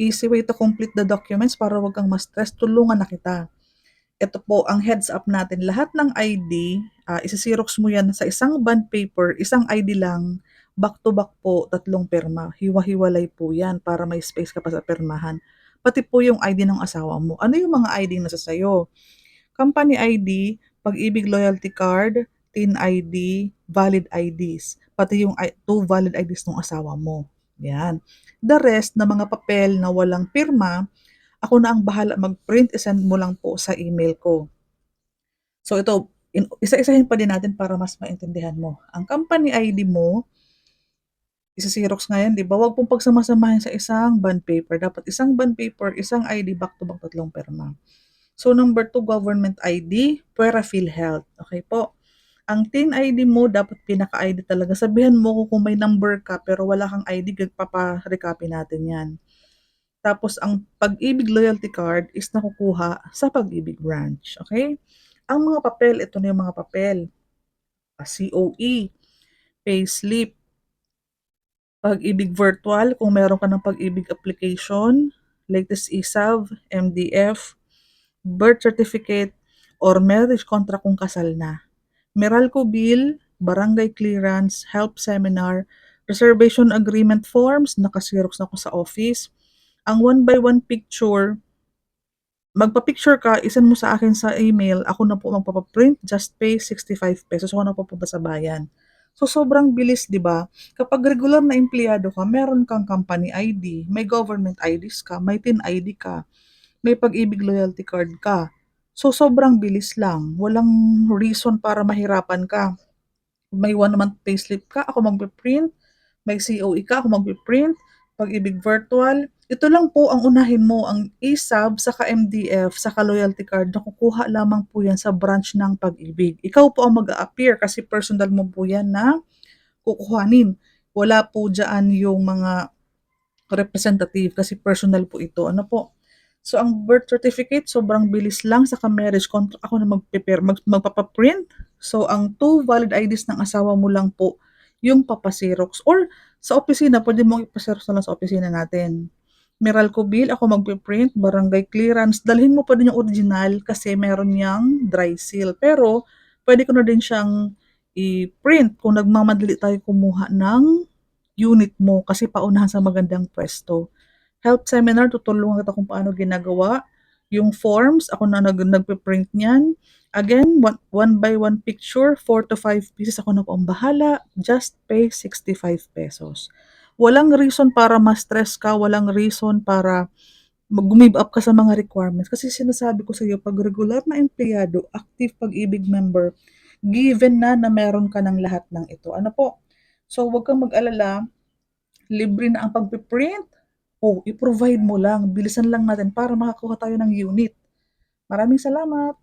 Easy way to complete the documents para wag kang ma-stress, tulungan na kita. Ito po ang heads up natin, lahat ng ID, isi-xerox mo yan sa isang bond paper, isang ID lang, back to back po, 3 pirma. Hiwa-hiwalay po yan para may space ka pa sa pirmahan. Pati po yung ID ng asawa mo. Ano yung mga ID na nasa sayo? Company ID, Pag-ibig loyalty card, TIN ID, valid IDs. Pati yung 2 valid IDs ng asawa mo. Yan. The rest na mga papel na walang pirma, ako na ang bahala mag-print, isend mo lang po sa email ko. So ito, isa-isahin pa din natin para mas maintindihan mo. Ang company ID mo, isa-xerox nga yan, di ba? Huwag pong pagsamasamahin sa isang bond paper. Dapat isang bond paper, isang ID, back-to-back, 3 pirma. So number 2, government ID, Puera PhilHealth. Okay po. Ang TIN ID mo, dapat pinaka-ID talaga. Sabihan mo ko kung may number ka pero wala kang ID, papa-recopy natin yan. Tapos ang Pag-ibig loyalty card is nakukuha sa Pag-ibig branch. Okay? Ang mga papel, ito na yung mga papel. COE, payslip, Pag-ibig virtual, kung meron ka ng Pag-ibig application, latest ESAV, MDF, birth certificate, or marriage contract kung kasal na. Meralco bill, barangay clearance, help seminar, reservation agreement forms, naka-xerox na ko sa office. Ang 1 by 1 picture, magpa-picture ka, isend mo sa akin sa email, ako na po magpapaprint, just pay 65 pesos, ako na po bayan. So sobrang bilis, di ba? Kapag regular na empleyado ka, meron kang company ID, may government IDs ka, may TIN ID ka, may Pag-ibig loyalty card ka. So sobrang bilis lang, walang reason para mahirapan ka. May 1 month payslip ka, ako magpe-print. May COE ka, ako magpe-print. Pag-ibig virtual. Ito lang po ang unahin mo, ang ESAB, saka MDF, saka loyalty card. Nakukuha lamang po yan sa branch ng Pag-ibig. Ikaw po ang mag-a-appear kasi personal mo po yan na kukuhanin. Wala po dyan yung mga representative kasi personal po ito. Ano po? So, ang birth certificate, sobrang bilis lang. Sa marriage contract, ako na magpapaprint. So, ang 2 valid IDs ng asawa mo lang po yung papaxerox. Or sa opisina, pwede mong ipaxerox na lang sa opisina natin. Meralco bill, ako magpiprint, barangay clearance. Dalhin mo pa din yung original kasi meron niyang dry seal. Pero, pwede ko na din siyang i-print kung nagmamadali tayo kumuha ng unit mo kasi paunahan sa magandang pwesto. Health seminar, tutulungan kita kung paano ginagawa. Yung forms, ako na nagpe-print niyan. Again, 1 by 1 picture, 4 to 5 pieces, ako na po ang bahala. Just pay 65 pesos. Walang reason para ma-stress ka, walang reason para mag-give up ka sa mga requirements. Kasi sinasabi ko sa iyo, pag regular na empleyado, active Pag-ibig member, given na meron ka ng lahat ng ito. Ano po? So, huwag kang mag-alala, libre na ang pagpiprint. O, i-provide mo lang. Bilisan lang natin para makakuha tayo ng unit. Maraming salamat.